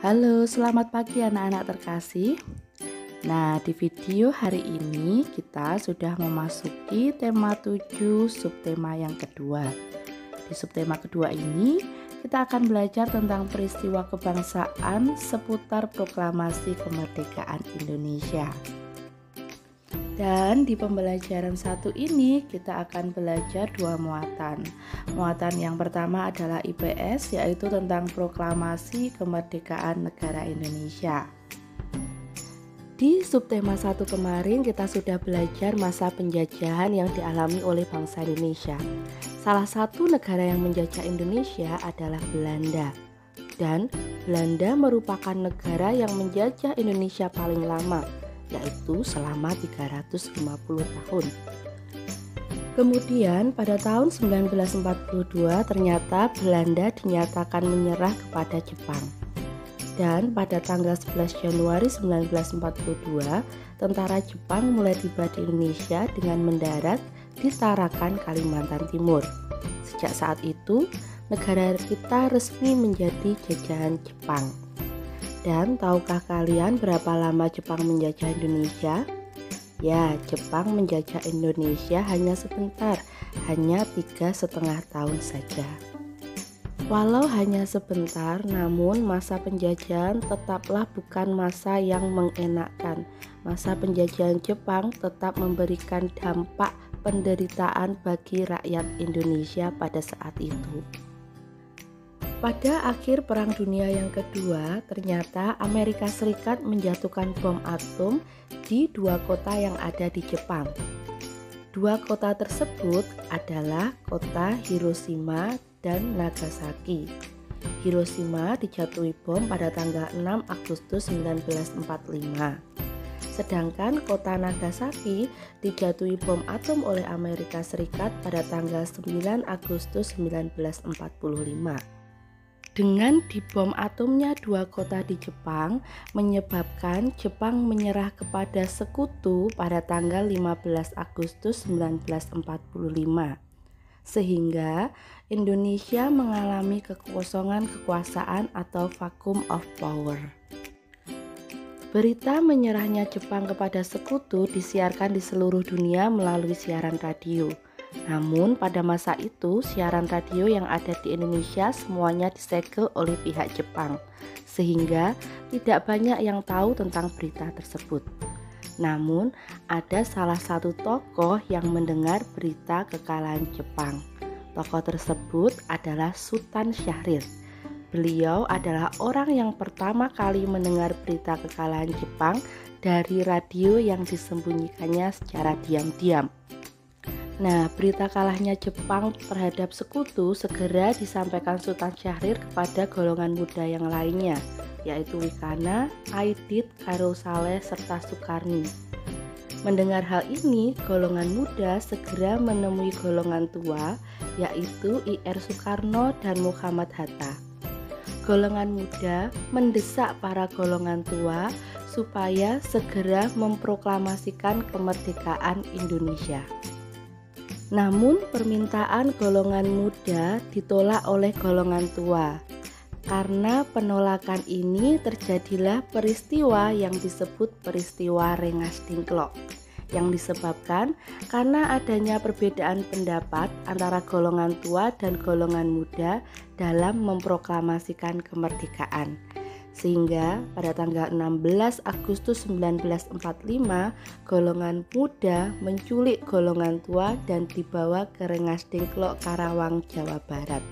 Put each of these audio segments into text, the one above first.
Halo, selamat pagi anak-anak terkasih. Nah, di video hari ini kita sudah memasuki tema 7 subtema yang kedua. Di subtema kedua ini, kita akan belajar tentang peristiwa kebangsaan seputar proklamasi kemerdekaan Indonesia. Dan di pembelajaran satu ini kita akan belajar dua muatan. Muatan yang pertama adalah IPS, yaitu tentang proklamasi kemerdekaan negara Indonesia. Di subtema 1 kemarin kita sudah belajar masa penjajahan yang dialami oleh bangsa Indonesia. Salah satu negara yang menjajah Indonesia adalah Belanda. Dan Belanda merupakan negara yang menjajah Indonesia paling lama, yaitu selama 350 tahun. Kemudian pada tahun 1942 ternyata Belanda dinyatakan menyerah kepada Jepang. Dan pada tanggal 11 Januari 1942, tentara Jepang mulai tiba di Indonesia dengan mendarat di Tarakan, Kalimantan Timur. Sejak saat itu, negara kita resmi menjadi jajahan Jepang. Dan tahukah kalian berapa lama Jepang menjajah Indonesia? Ya, Jepang menjajah Indonesia hanya sebentar, hanya 3,5 tahun saja. Walau hanya sebentar, namun masa penjajahan tetaplah bukan masa yang mengenakkan. Masa penjajahan Jepang tetap memberikan dampak penderitaan bagi rakyat Indonesia pada saat itu. Pada akhir Perang Dunia yang kedua, ternyata Amerika Serikat menjatuhkan bom atom di dua kota yang ada di Jepang. Dua kota tersebut adalah kota Hiroshima dan Nagasaki. Hiroshima dijatuhi bom pada tanggal 6 Agustus 1945. Sedangkan kota Nagasaki dijatuhi bom atom oleh Amerika Serikat pada tanggal 9 Agustus 1945. Dengan dibom atomnya dua kota di Jepang, menyebabkan Jepang menyerah kepada sekutu pada tanggal 15 Agustus 1945. Sehingga Indonesia mengalami kekosongan kekuasaan atau vacuum of power. Berita menyerahnya Jepang kepada sekutu disiarkan di seluruh dunia melalui siaran radio. Namun pada masa itu siaran radio yang ada di Indonesia semuanya disegel oleh pihak Jepang, sehingga tidak banyak yang tahu tentang berita tersebut. Namun ada salah satu tokoh yang mendengar berita kekalahan Jepang. Tokoh tersebut adalah Sultan Syahrir. Beliau adalah orang yang pertama kali mendengar berita kekalahan Jepang dari radio yang disembunyikannya secara diam-diam. Nah, berita kalahnya Jepang terhadap sekutu segera disampaikan Sultan Syahrir kepada golongan muda yang lainnya, yaitu Wikana, Aidit, Khairul Saleh, serta Sukarni. Mendengar hal ini, golongan muda segera menemui golongan tua, yaitu I.R. Soekarno dan Muhammad Hatta. Golongan muda mendesak para golongan tua supaya segera memproklamasikan kemerdekaan Indonesia. Namun permintaan golongan muda ditolak oleh golongan tua. Karena penolakan ini terjadilah peristiwa yang disebut peristiwa Rengas Dengklok, yang disebabkan karena adanya perbedaan pendapat antara golongan tua dan golongan muda dalam memproklamasikan kemerdekaan. Sehingga pada tanggal 16 Agustus 1945, golongan muda menculik golongan tua dan dibawa ke Rengas Dengklok, Karawang, Jawa Barat.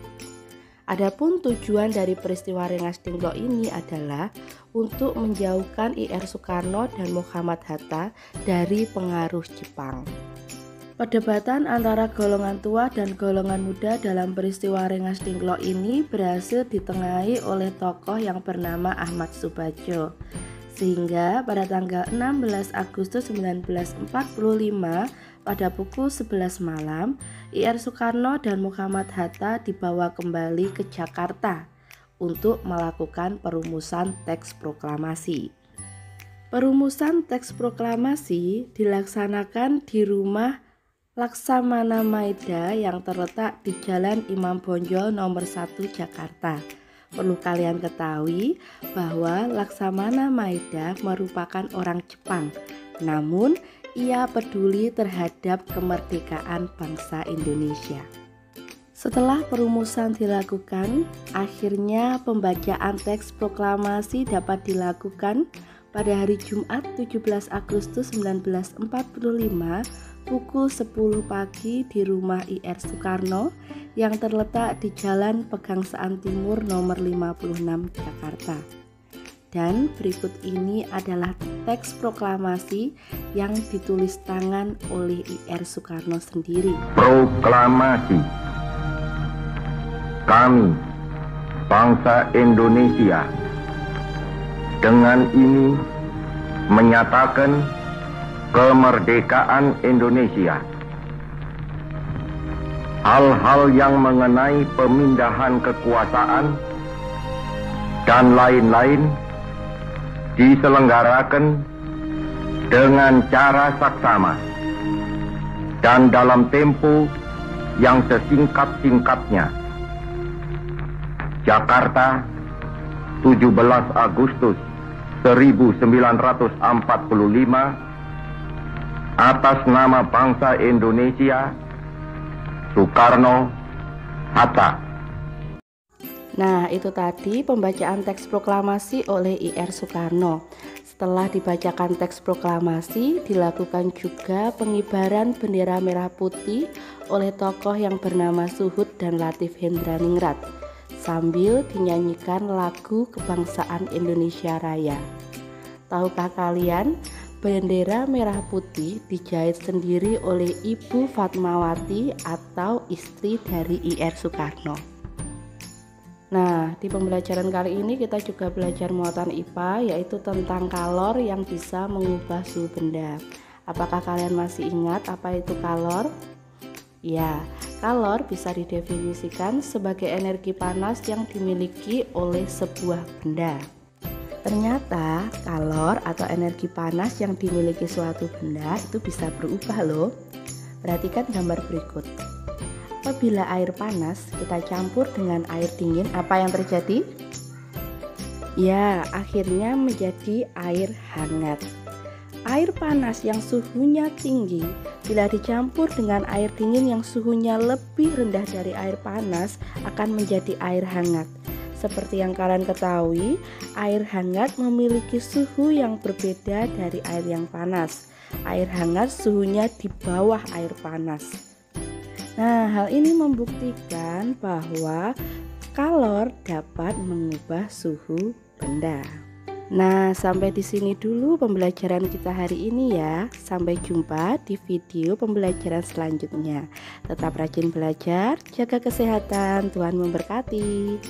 Adapun tujuan dari peristiwa Rengas Dengklok ini adalah untuk menjauhkan I.R. Soekarno dan Muhammad Hatta dari pengaruh Jepang. Perdebatan antara golongan tua dan golongan muda dalam peristiwa Rengas Dengklok ini berhasil ditengahi oleh tokoh yang bernama Ahmad Soebardjo. Sehingga pada tanggal 16 Agustus 1945 pada pukul 11 malam, I.R. Soekarno dan Muhammad Hatta dibawa kembali ke Jakarta untuk melakukan perumusan teks proklamasi. Perumusan teks proklamasi dilaksanakan di rumah Laksamana Maeda yang terletak di Jalan Imam Bonjol nomor 1 Jakarta. Perlu kalian ketahui bahwa Laksamana Maeda merupakan orang Jepang, namun ia peduli terhadap kemerdekaan bangsa Indonesia. Setelah perumusan dilakukan, akhirnya pembacaan teks proklamasi dapat dilakukan pada hari Jumat 17 Agustus 1945 pukul 10 pagi di rumah IR Soekarno yang terletak di Jalan Pegangsaan Timur nomor 56 Jakarta. Dan berikut ini adalah teks proklamasi yang ditulis tangan oleh IR Soekarno sendiri. Proklamasi. Kami, bangsa Indonesia, dengan ini menyatakan kemerdekaan Indonesia. Hal-hal yang mengenai pemindahan kekuasaan dan lain-lain diselenggarakan dengan cara saksama dan dalam tempo yang sesingkat-singkatnya. Jakarta, 17 Agustus 1945, atas nama bangsa Indonesia, Soekarno, Hatta. Nah, itu tadi pembacaan teks proklamasi oleh IR Soekarno. Setelah dibacakan teks proklamasi, dilakukan juga pengibaran bendera merah putih oleh tokoh yang bernama Suhud dan Latif Hendraningrat, sambil dinyanyikan lagu kebangsaan Indonesia Raya. Tahukah kalian, bendera merah putih dijahit sendiri oleh Ibu Fatmawati atau istri dari IR Soekarno. Nah, di pembelajaran kali ini kita juga belajar muatan IPA, yaitu tentang kalor yang bisa mengubah suhu benda. Apakah kalian masih ingat apa itu kalor? Ya, kalor bisa didefinisikan sebagai energi panas yang dimiliki oleh sebuah benda. Ternyata kalor atau energi panas yang dimiliki suatu benda itu bisa berubah loh. Perhatikan gambar berikut. Apabila air panas kita campur dengan air dingin, apa yang terjadi? Ya, akhirnya menjadi air hangat. Air panas yang suhunya tinggi bila dicampur dengan air dingin yang suhunya lebih rendah dari air panas akan menjadi air hangat. Seperti yang kalian ketahui, air hangat memiliki suhu yang berbeda dari air yang panas. Air hangat suhunya di bawah air panas. Nah, hal ini membuktikan bahwa kalor dapat mengubah suhu benda. Nah, sampai di sini dulu pembelajaran kita hari ini ya. Sampai jumpa di video pembelajaran selanjutnya. Tetap rajin belajar, jaga kesehatan, Tuhan memberkati.